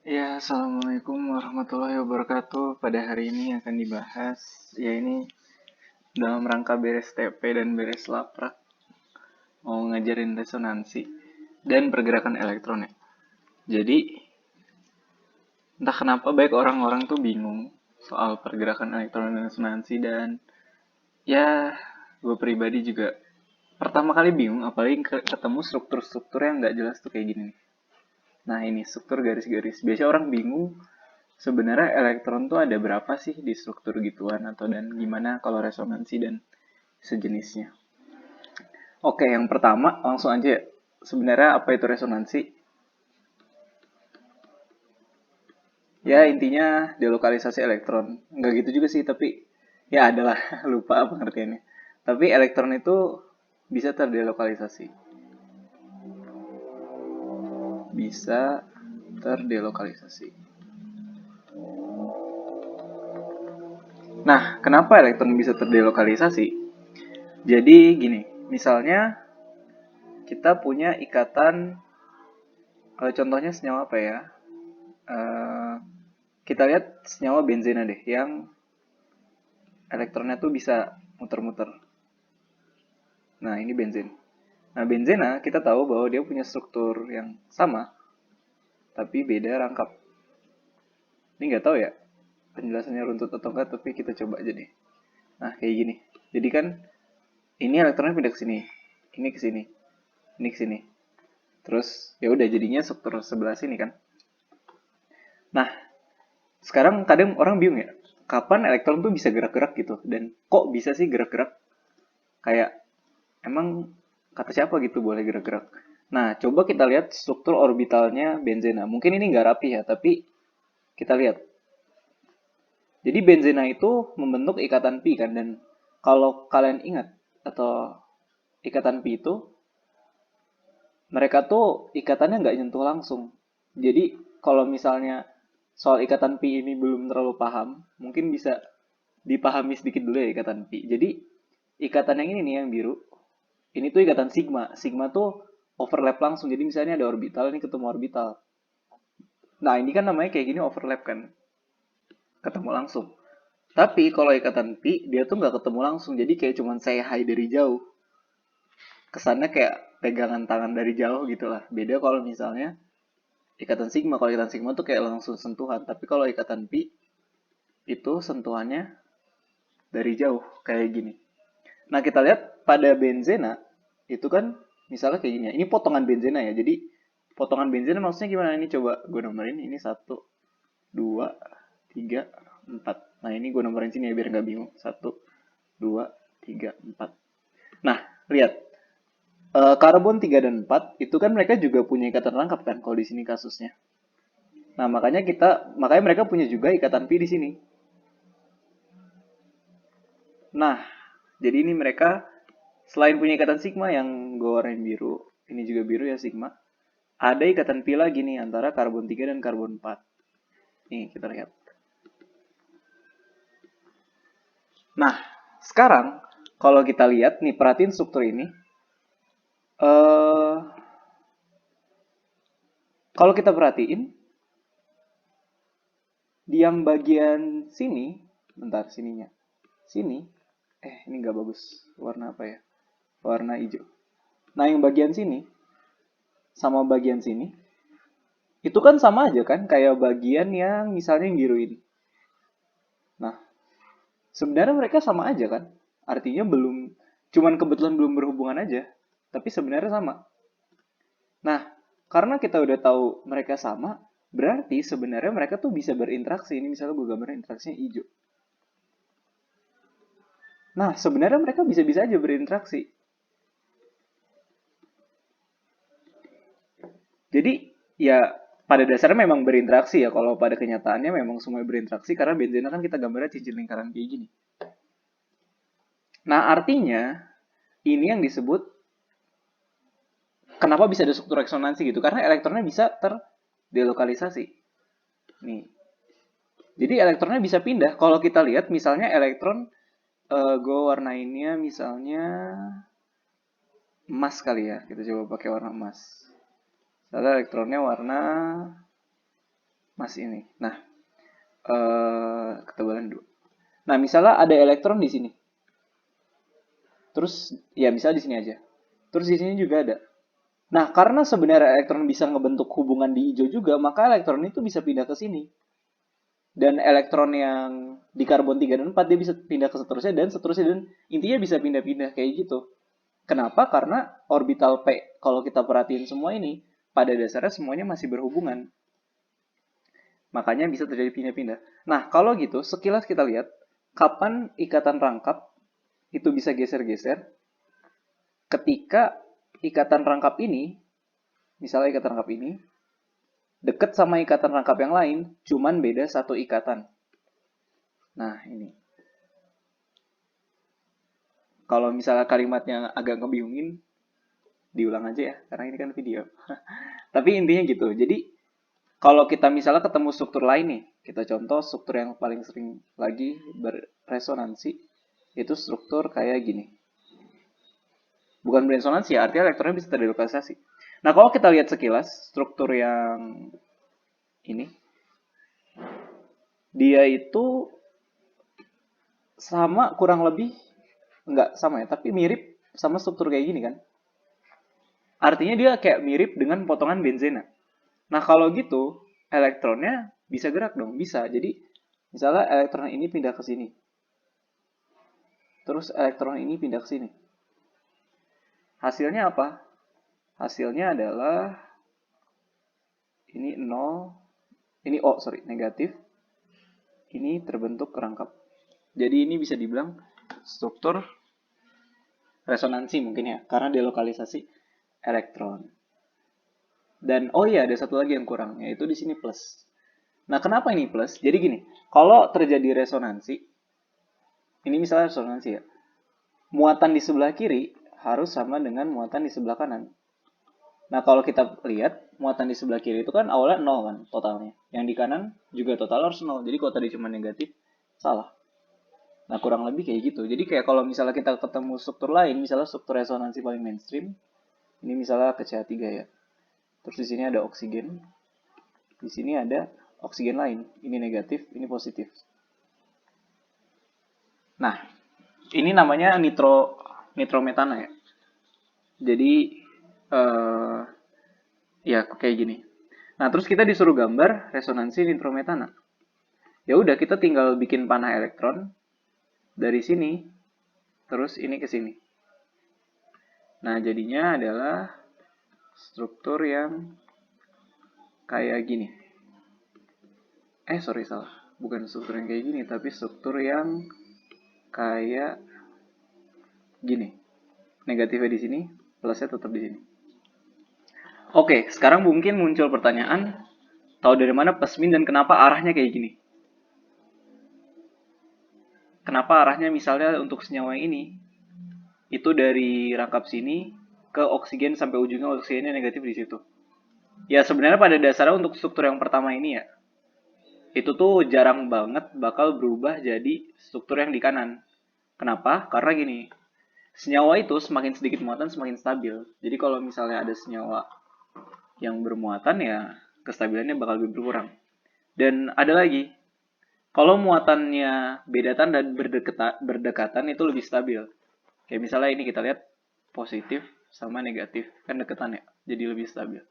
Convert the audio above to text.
Ya, Assalamualaikum warahmatullahi wabarakatuh. Pada hari ini akan dibahas, ya ini dalam rangka beres TP dan beres laprak, mau ngajarin resonansi dan pergerakan elektronik. Jadi, entah kenapa baik orang-orang tuh bingung soal pergerakan elektronik dan resonansi dan ya, gue pribadi juga pertama kali bingung, apalagi ketemu struktur-struktur yang nggak jelas tuh kayak gini. Nah, ini struktur garis-garis. Biasanya orang bingung sebenarnya elektron tuh ada berapa sih di struktur gituan atau dan gimana kalau resonansi dan sejenisnya. Oke, yang pertama langsung aja. Sebenarnya apa itu resonansi? Ya intinya delokalisasi elektron. Nggak gitu juga sih, tapi ya adalah lupa pengertiannya. Tapi elektron itu bisa terdelokalisasi. Bisa terdelokalisasi. Nah, kenapa elektron bisa terdelokalisasi? Jadi gini, misalnya kita punya ikatan, contohnya senyawa apa ya? Eh, kita lihat senyawa benzena deh, yang elektronnya tuh bisa muter-muter. Nah, ini benzin. Nah, benzena kita tahu bahwa dia punya struktur yang sama, tapi beda rangkap. Ini nggak tahu ya penjelasannya runtut atau enggak, tapi kita coba aja deh. Nah, kayak gini. Jadi kan ini elektronnya pindah ke sini, ini ke sini, ini ke sini. Terus ya udah jadinya struktur sebelah sini kan. Nah, sekarang kadang orang bingung ya, kapan elektron tuh bisa gerak-gerak gitu dan kok bisa sih gerak-gerak? Kayak emang kata siapa gitu boleh gerak-gerak? Nah, coba kita lihat struktur orbitalnya benzena. Mungkin ini nggak rapi ya, tapi kita lihat. Jadi benzena itu membentuk ikatan pi kan, dan kalau kalian ingat atau ikatan pi itu mereka tuh ikatannya nggak nyentuh langsung. Jadi kalau misalnya soal ikatan pi ini belum terlalu paham, mungkin bisa dipahami sedikit dulu ya ikatan pi. Jadi ikatan yang ini nih yang biru, ini tuh ikatan sigma. Sigma tuh overlap langsung. Jadi misalnya ada orbital, ini ketemu orbital. Nah ini kan namanya kayak gini overlap kan, ketemu langsung. Tapi kalau ikatan pi, dia tuh nggak ketemu langsung. Jadi kayak cuman say hi dari jauh. Kesannya kayak pegangan tangan dari jauh gitu lah. Beda kalau misalnya ikatan sigma. Kalau ikatan sigma tuh kayak langsung sentuhan. Tapi kalau ikatan pi, itu sentuhannya dari jauh. Kayak gini. Nah kita lihat pada benzena, itu kan misalnya kayak gini ya. Ini potongan benzena ya. Jadi potongan benzena maksudnya gimana? Ini coba gue nomorin. Ini satu, dua, tiga, empat. Nah ini gue nomorin sini ya biar nggak bingung. Satu, dua, tiga, empat. Nah lihat. Karbon 3 dan 4 itu kan mereka juga punya ikatan rangkap kan kalau di sini kasusnya. Nah, makanya mereka punya juga ikatan pi di sini. Nah, jadi ini mereka selain punya ikatan sigma yang gue warnain biru, ini juga biru ya sigma. Ada ikatan pi lagi nih antara karbon 3 dan karbon 4. Nih, kita lihat. Nah, sekarang kalau kita lihat nih perhatiin struktur ini. Eh kalau kita perhatiin di yang bagian sini, bentar sininya. Sini, ini nggak bagus. Warna apa ya? Warna hijau. Nah, yang bagian sini sama bagian sini itu kan sama aja kan kayak bagian yang misalnya yang biru ini. Nah, sebenarnya mereka sama aja kan? Artinya belum, cuman kebetulan belum berhubungan aja, tapi sebenarnya sama. Nah, karena kita udah tahu mereka sama, berarti sebenarnya mereka tuh bisa berinteraksi. Ini misalnya gue gambarin interaksinya hijau. Nah, sebenarnya mereka bisa-bisa aja berinteraksi. Jadi ya pada dasarnya memang berinteraksi ya. Kalau pada kenyataannya memang semua berinteraksi karena benzena kan kita gambarnya cincin lingkaran kayak gini. Nah artinya ini yang disebut kenapa bisa ada struktur resonansi gitu. Karena elektronnya bisa terdelokalisasi. Nih. Jadi elektronnya bisa pindah. Kalau kita lihat misalnya elektron gue warnainnya misalnya emas kali ya. Kita coba pakai warna emas. Misalnya elektronnya warna Mas ini. Nah, ketebalan 2. Nah, misalnya ada elektron di sini. Terus ya misalnya di sini aja. Terus di sini juga ada. Nah, karena sebenarnya elektron bisa ngebentuk hubungan di hijau juga, maka elektron itu bisa pindah ke sini. Dan elektron yang di karbon 3 dan 4 dia bisa pindah ke seterusnya dan seterusnya, dan intinya bisa pindah-pindah kayak gitu. Kenapa? Karena orbital P, kalau kita perhatiin semua ini, pada dasarnya semuanya masih berhubungan. Makanya bisa terjadi pindah-pindah. Nah, kalau gitu, sekilas kita lihat, kapan ikatan rangkap itu bisa geser-geser? Ketika ikatan rangkap ini, misalnya ikatan rangkap ini, deket sama ikatan rangkap yang lain, cuman beda satu ikatan. Nah, ini. Kalau misalnya kalimatnya agak ngebingungin, diulang aja ya, karena ini kan video. Tapi intinya gitu. Jadi, kalau kita misalnya ketemu struktur lain nih, kita contoh struktur yang paling sering lagi berresonansi, itu struktur kayak gini. Bukan beresonansi ya, artinya elektronnya bisa terdelokalisasi. Nah, kalau kita lihat sekilas, struktur yang ini, dia itu sama kurang lebih, enggak sama ya, tapi mirip sama struktur kayak gini kan. Artinya dia kayak mirip dengan potongan benzena. Nah, kalau gitu, elektronnya bisa gerak dong, bisa. Jadi, misalnya elektron ini pindah ke sini. Terus elektron ini pindah ke sini. Hasilnya apa? Hasilnya adalah ini 0, ini negatif. Ini terbentuk rangkap. Jadi ini bisa dibilang struktur resonansi mungkin ya, karena delokalisasi elektron. Dan oh iya, ada satu lagi yang kurang, yaitu di sini plus. Nah, kenapa ini plus? Jadi gini, kalau terjadi resonansi, ini misalnya resonansi ya, muatan di sebelah kiri harus sama dengan muatan di sebelah kanan. Nah, kalau kita lihat, muatan di sebelah kiri itu kan awalnya 0 kan totalnya. Yang di kanan juga total harus 0. Jadi kalau tadi cuma negatif, salah. Nah, kurang lebih kayak gitu. Jadi kayak kalau misalnya kita ketemu struktur lain, misalnya struktur resonansi paling mainstream, ini misalnya ke CH3 ya. Terus di sini ada oksigen. Di sini ada oksigen lain. Ini negatif, ini positif. Nah, ini namanya nitrometana ya. Jadi ya kayak gini. Nah, terus kita disuruh gambar resonansi nitrometana. Ya udah, kita tinggal bikin panah elektron dari sini, terus ini ke sini. Nah, jadinya adalah struktur yang kayak gini. Salah. Bukan struktur yang kayak gini, tapi struktur yang kayak gini. Negatifnya di sini, plusnya tetap di sini. Oke, sekarang mungkin muncul pertanyaan, tahu dari mana plus min dan kenapa arahnya kayak gini? Kenapa arahnya misalnya untuk senyawa ini, itu dari rangkap sini ke oksigen sampai ujungnya oksigennya negatif di situ. Ya sebenarnya pada dasarnya untuk struktur yang pertama ini ya, itu tuh jarang banget bakal berubah jadi struktur yang di kanan. Kenapa? Karena gini, senyawa itu semakin sedikit muatan semakin stabil. Jadi kalau misalnya ada senyawa yang bermuatan ya kestabilannya bakal lebih berkurang. Dan ada lagi, kalau muatannya bedatan dan berdekatan itu lebih stabil. Kayak misalnya ini kita lihat positif sama negatif, kan deketan ya, jadi lebih stabil.